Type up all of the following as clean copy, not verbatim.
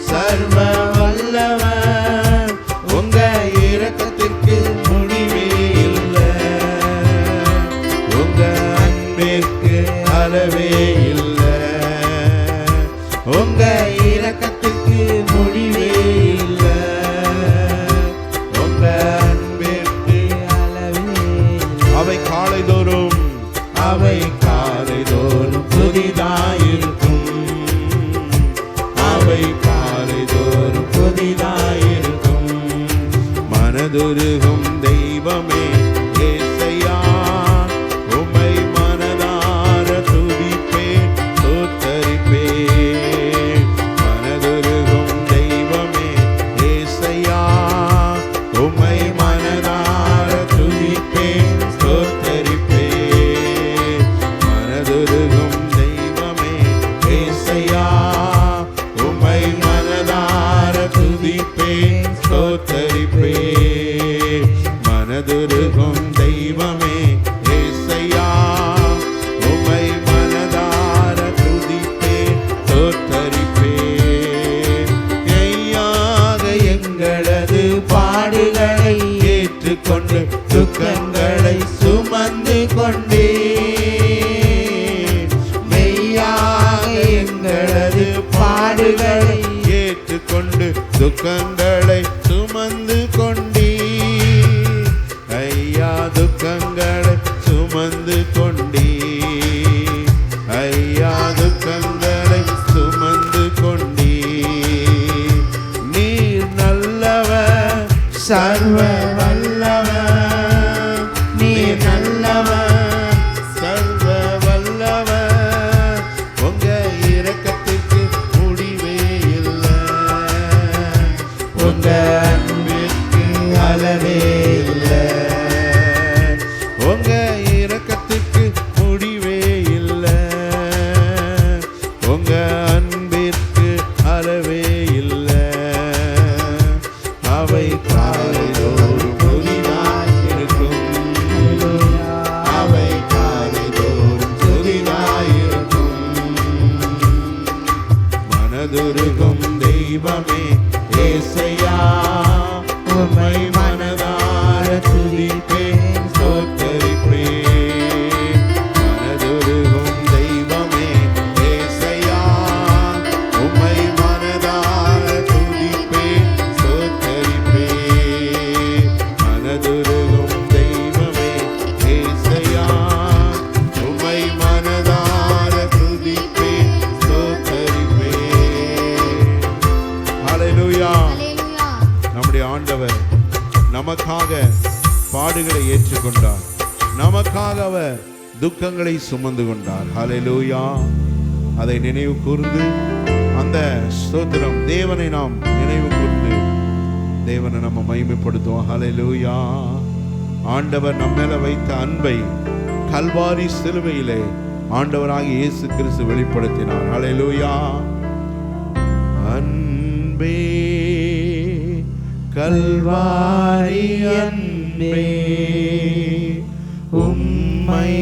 சர்வ வல்லவர், உங்க இரக்கத்திற்கு முடிவே இல்லை, உங்க அன்பிற்கு அளவே இல்லை, உங்க இரக்கத்திற்கு முடிவே இல்லை, உங்க அன்பிற்கு அளவே இல்லை. அவை காலைதோறும் புதிதாயிருக்கும், அவை காலைதோறும் புதிதாயிருக்கும். மனதுருகும் தெய்வமே ஏசையா, உம்மை மனதார துதிப்பேன் ஸ்தோத்தரிப்பேன். மனதுருகும் தெய்வமே ஏசையா, உம்மை மனதார துதிப்பேன் ஸ்தோத்தரிப்பேன். மனதுருகும் தெய்வமே ஏசையா, உம்மை மனதார துதிப்பேன் ஸ்தோத்தரிப்பேன். மனதுருகும் தெய்வமே ஏசையா, உம்மை மனதார துதிப்பேன் ஸ்தோத்தரிப்பேன். கையாக எங்களது பாடுகளை ஏற்றுக்கொண்டு துக்கங்களை சுமந்து கொண்டே, மெய்யாக எங்களது பாடுகளை ஏற்றுக்கொண்டு துக்கங்களை சுமந்து கொண்டே, ஐயா துக்கங்களை சுமந்து கொண்டே, ஐயா துக்கங்களை சுமந்து கொண்டே. நீர் நல்லவர், சர்வ வல்லவர், நீர் நல்லவர், சர்வ வல்லவர், உங்க இரக்கத்துக்கு முடிவே இல்லை, உங்க அன்பிற்கு அளவே இல்லை, உங்க இரக்கத்துக்கு முடிவே இல்லை, உங்க அன்பிற்கு அளவே இல்லை. அவை காலைதோறும் புதிதாயிருக்கும், அவை காலைதோறும் புதிதாயிருக்கும். மனதுருகும் தெய்வமே ஏசையா, உம்மை மனதார துதிப்பேன் ஸ்தோத்தரிப்பேன். மனதுருகும் தெய்வமே ஏசையா, உம்மை மனதார துதிப்பேன் ஸ்தோத்தரிப்பேன். மனதுருகும் தெய்வமே ஏசையா, உம்மை மனதார துதிப்பேன் ஸ்தோத்தரிப்பேன். ஹல்லேலூயா. நம்முடைய ஆண்டவர் நமக்காக பாடுகளை ஏற்றுக்கொண்டார், நமக்காக அவர் துக்கங்களை சுமந்து கொண்டார். ஹல்லேலூயா. அதை நினைவு கூர்ந்து அந்த ஸ்தோத்திரம் தேவனை நாம் நினைவு கூர்ந்து தேவனை நம்ம மகிமைப்படுத்துவோம். ஹல்லேலூயா. ஆண்டவர் நம்ம மேல வைத்த அன்பை கல்வாரி சிலுவையிலே ஆண்டவராகிய இயேசு கிறிஸ்து வெளிப்படுத்தினார். ஹல்லேலூயா. அன்பே கல்வாரி அன்பே, உம்மை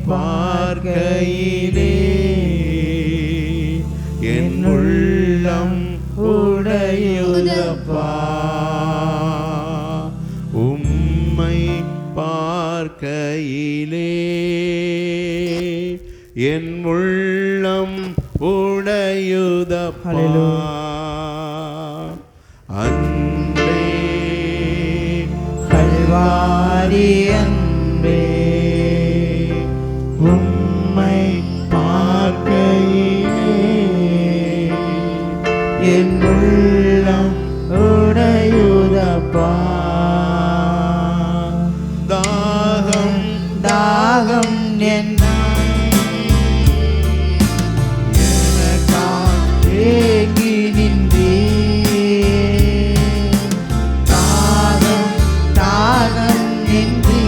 பார்க்கையிலே என் உள்ளம் உடையுதப்பா, உம்மை பார்க்கையிலே என் உள்ளம் உடையுதப்பா. அன்பே கல்வாரி அன்பே, உம்மை பார்க்கையிலே என் உள்ளம் உடையுதப்பா. தாகம் தாகம் என்ன ஏங்கி நின்றே, தாகம் தாகம் நின்றே,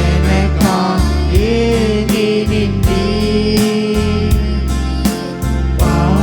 எனக்கா ஏங்கி நின்றே, பாவ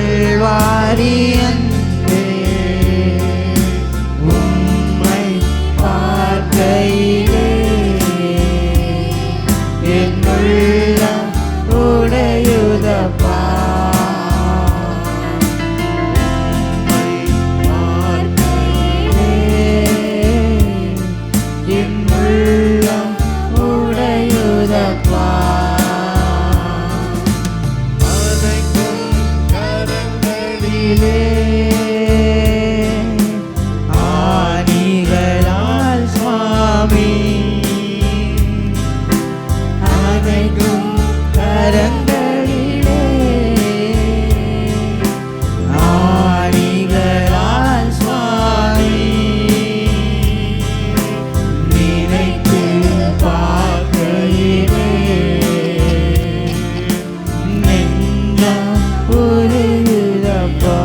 கல்வாரி அன்பே உம்மை பார்க்கையிலே என் உள்ளம் உடையுதப்பா ஆணிகளால் சுவாமி அனைக்கும் கரங்களிலே ஆணிகளால் சுவாமி நினைத்து பார்க்கையிலே நெஞ்சம் உருகுதப்பா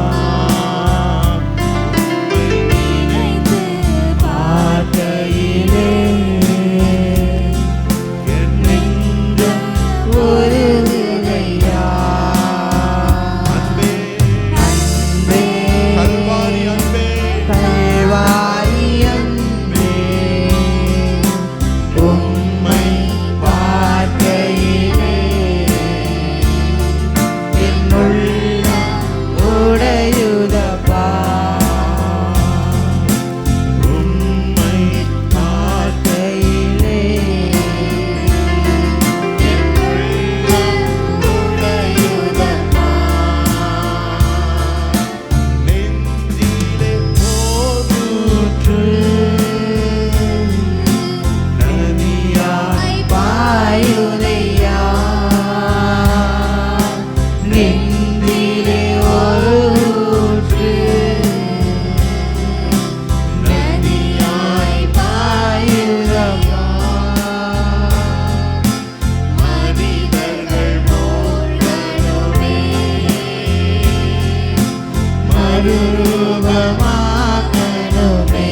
மறுரூபமாக்கணுமே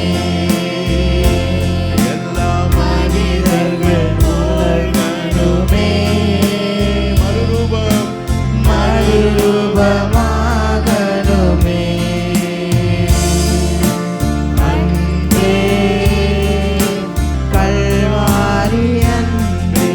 எல்லா மனிதர்கள் போலணுமே மறுரூபமாகணுமே அன்பே கல்வாரி அன்பே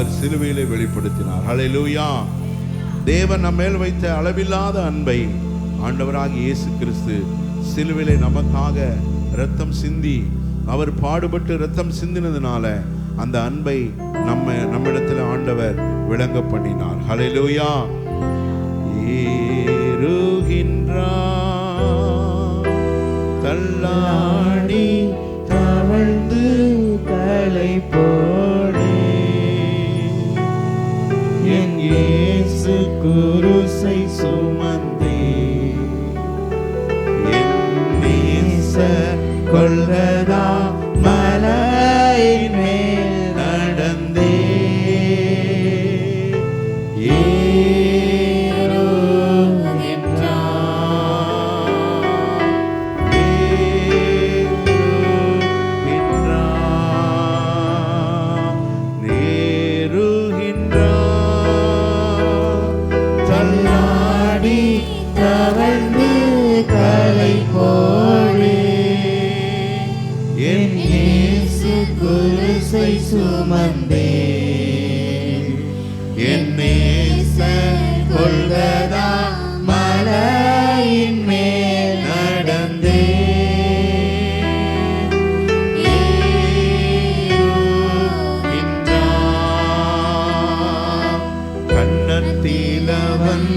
அவர் சிலுவையிலே வெளிப்படுத்தினார். ஹல்லேலூயா. தேவன் நம்ம மேல் வைத்த அளவில்லாத அன்பை ஆண்டவராகிய இயேசு கிறிஸ்து சிலுவையிலே நமக்காக இரத்தம் சிந்தி, அவர் பாடுபட்டு இரத்தம் சிந்தினதுனால அந்த அன்பை நம்மிடத்தில் ஆண்டவர் விளங்க பண்ணினார். ஹல்லேலூயா. ஏறுகின்றார் தள்ளாடி தவழ்ந்து தலை போடே, என் இயேசு குருசை சுமந்தே, என் நேசர் கொல்கதா மலையின் மேல் நடந்தே, தவழ்ந்து கலை போடே, என் இயேசு குருசை சுமந்தே, என் நேசர் கொல்கதா மலையின் மேல் நடந்தே, கண்ணத்திலவன்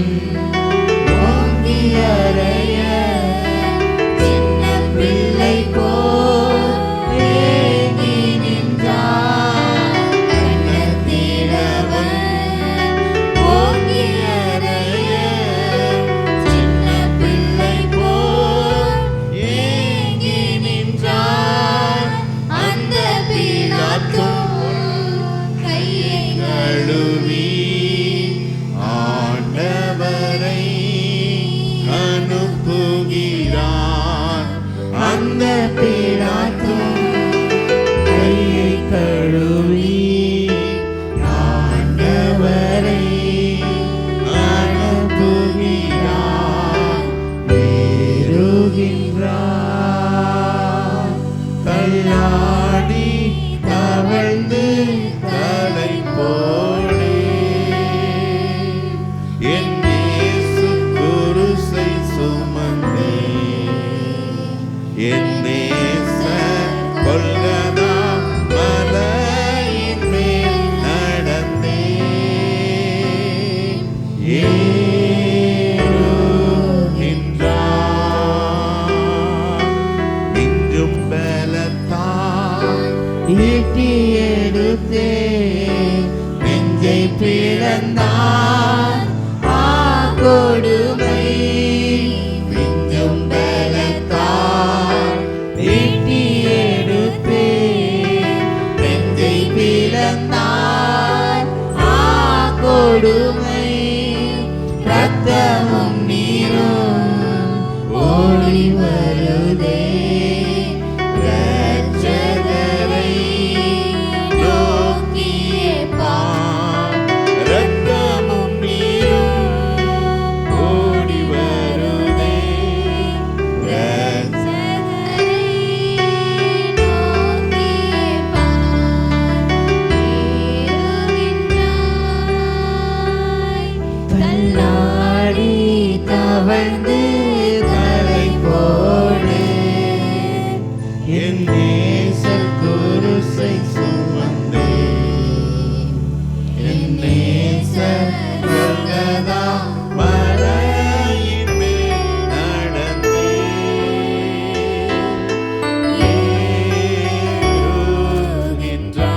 அறைய சின்ன பிள்ளை போல் ஏங்கி நின்றார், கண்ணத்திலவன் ஓங்கி அறைய சின்ன பிள்ளை போல் ஏங்கி நின்றார், அந்த பிலாத்து கையை கழுவி ஆண்டவரை அனுப்புகிறார், அந்த பிலாத்து கையை கழுவி ஆண்டவரை அனுப்புகிறார், ஏறுகின்றார் தள்ளாடி தவழ்ந்து தலை போடே, என் இயேசு குருசை சுமந்தே, என் நேசர் கொல்கதா மலையின் மேல் நடந்தே, ஏறுகின்றார், மிஞ்சும் பலத்தால் ஈட்டி எடுத்தே நெஞ்சை பிளந்தார், கொடுமை மிஞ்சும் பலத்தால் ஈட்டி எடுத்தே நெஞ்சை பிளந்தார், கொடுமை ரத்தமும் நீரும் ஓடி வருதே, இரட்சகரை நோக்கியே பார், ரத்தமும் நீரும் ஓடி வருதே, இரட்சகரை நோக்கியே பார், ஏறுகின்றாய் தள்ளாடி தவழ்ந்து தலை போடே, என் நேசர் குருசை சுமந்தே, என் நேசர் கொல்கதா மலையின் மேல் நடந்தே,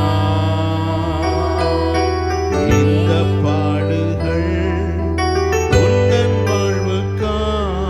ஏறுகின்றார், இந்த பாடுகள் உந்தன் வாழ்வுக்காய்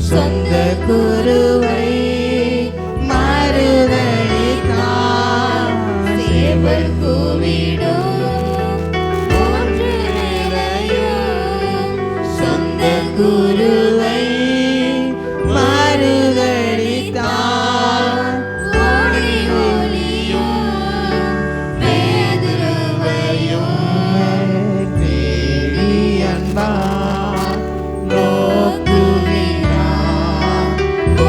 சொந்த குருவை மறுதலித்தான். சேவல் கூவிடும் மூன்று நிலையும் சொந்த குருவை மறுதலித்தான். ஓடி ஒளியும் பேதுருவையும் தேடி அன்பால் நோக்குகிறான்.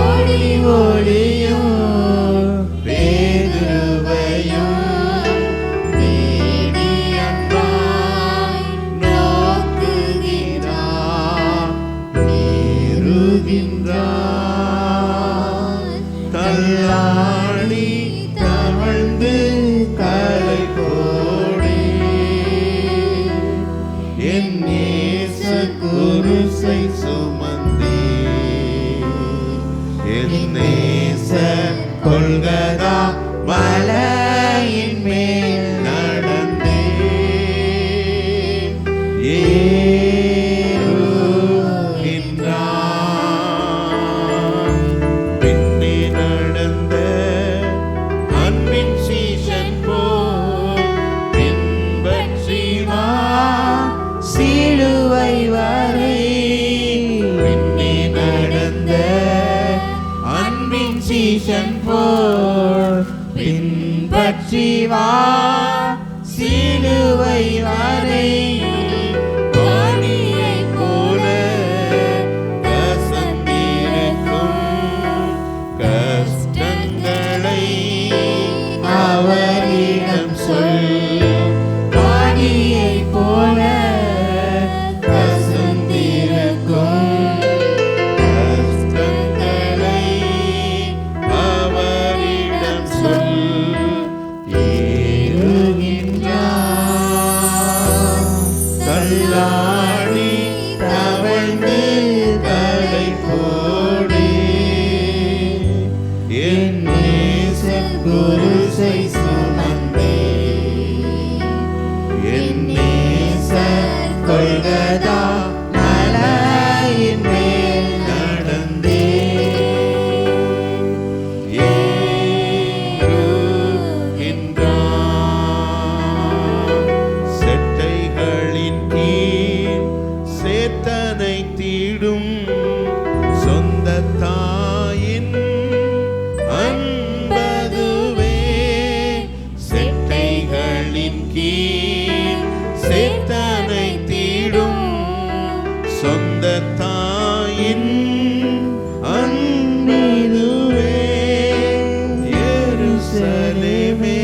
ஓடி ஒளியும் பேதுருவையும் தேடி அன்பால் நோக்குகிறான். நேருகின்றான். தள்ளாடி தவழ்ந்து கலை போடி என் நேச குருசை சுமந்தே என் நேச கொள்கதா மலையின் மேல் நடந்தே ஏறுகின்றான். பின்னே நடந்த அன்பின் சீஷன் போல் பின்பற்றி வா சிலுவை வரை. பின்னே நடந்த அன்பின் சீஷன் போல் பின்பற்றி வா சிலுவை வரை. வாணியைப் போல கசந்திருக்கும் கஷ்டங்களை அவரிடம் சொல். வாணியைப் போல கசந்திருக்கும் கஷ்டங்களை அவரிடம் சொல். ஏறுகின்றான். தள்ளாடி தவழ்ந்து கலை போடு என் நேச குருசை சுமந்தே என் நேச கொள்கதா மலையின் மேல் நடந்தே ஏறுகின்றான். செட்டைகளின் கீழ் சேத்தனை தீடும் சொந்த தாயின் அன்பதுவே. செட்டைகளின் கீழ் சேத்தனை தீடும் சொந்த தாயின் அன்பதுவே. எருசலேமே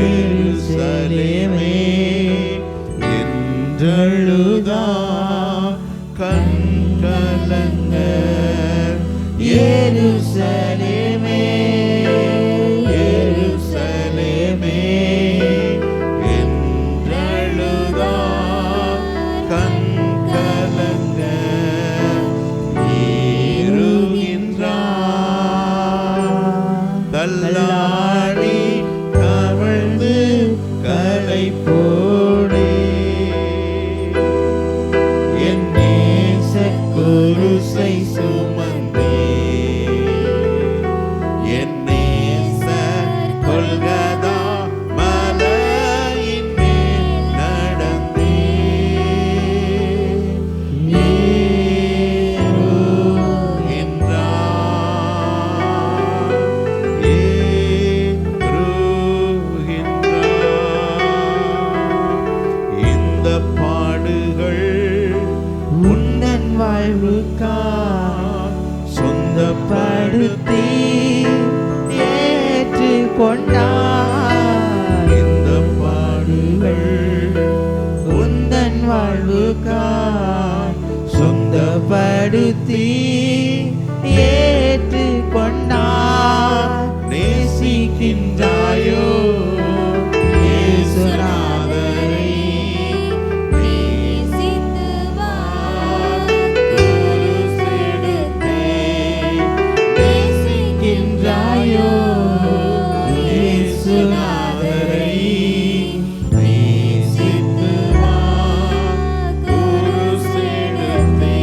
எருசலேமே என்றழுதா கண்கலங்க. எருசலேமே எருசலேமே என்றழுதா கண்கலங்க. ஏறுகின்றான். தள்ளாடி தவழ்ந்து கலை போடே என் நேச குருசை சுமந்தே என் நேச கொள்கதா மலையின் மேல் நடந்தே ஏறுகின்றான். ஏறுகின்றான். இந்த பாடுகள் உன்னன் வாழ்வுக்கா சொந்தப்படுத்தி ஏற்றுக்கொண்டார். இந்த பாடுகள் உந்தன் வாழ்வுக்கா சொந்தப்படுத்தி ஏற்றுக்கொண்டார். நேசிக்கின்றாயோ இயேசுநாதரை நேசித்து வா குருசெடுத்தே. நேசிக்கின்றாயோ இயேசுநாதரை நேசித்து வா குருசெடுத்தே.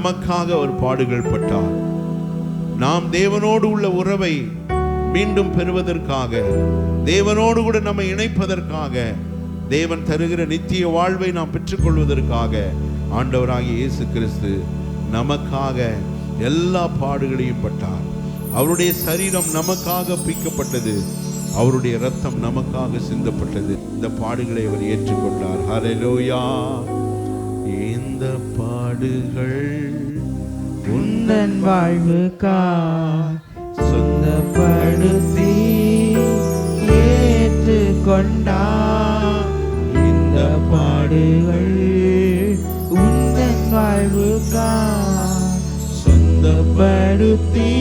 நமக்காக அவர் பாடுகள் பட்டார். நாம் தேவனோடு உள்ள உறவை மீண்டும் பெறுவதற்காக, தேவனோடு கூட நம்மை இணைப்பதற்காக, தேவன் தருகிற நித்திய வாழ்வை நாம் பெற்றுக்கொள்வதற்காக ஆண்டவராகிய இயேசு கிறிஸ்து நமக்காக எல்லா பாடுகளையும் பட்டார். அவருடைய சரீரம் நமக்காக பிக்கப்பட்டது, அவருடைய இரத்தம் நமக்காக சிந்தப்பட்டது. இந்த பாடுகளை அவர் ஏற்றுக்கொண்டார். ஹல்லேலூயா. இந்த பாடுகள் உந்தன் வாழ்வுக்காய் சொந்தப்படுத்தி ஏற்றுக்கொண்டார். இந்த பாடுகள் உந்தன் வாழ்வுக்காய் சொந்தப்படுத்தி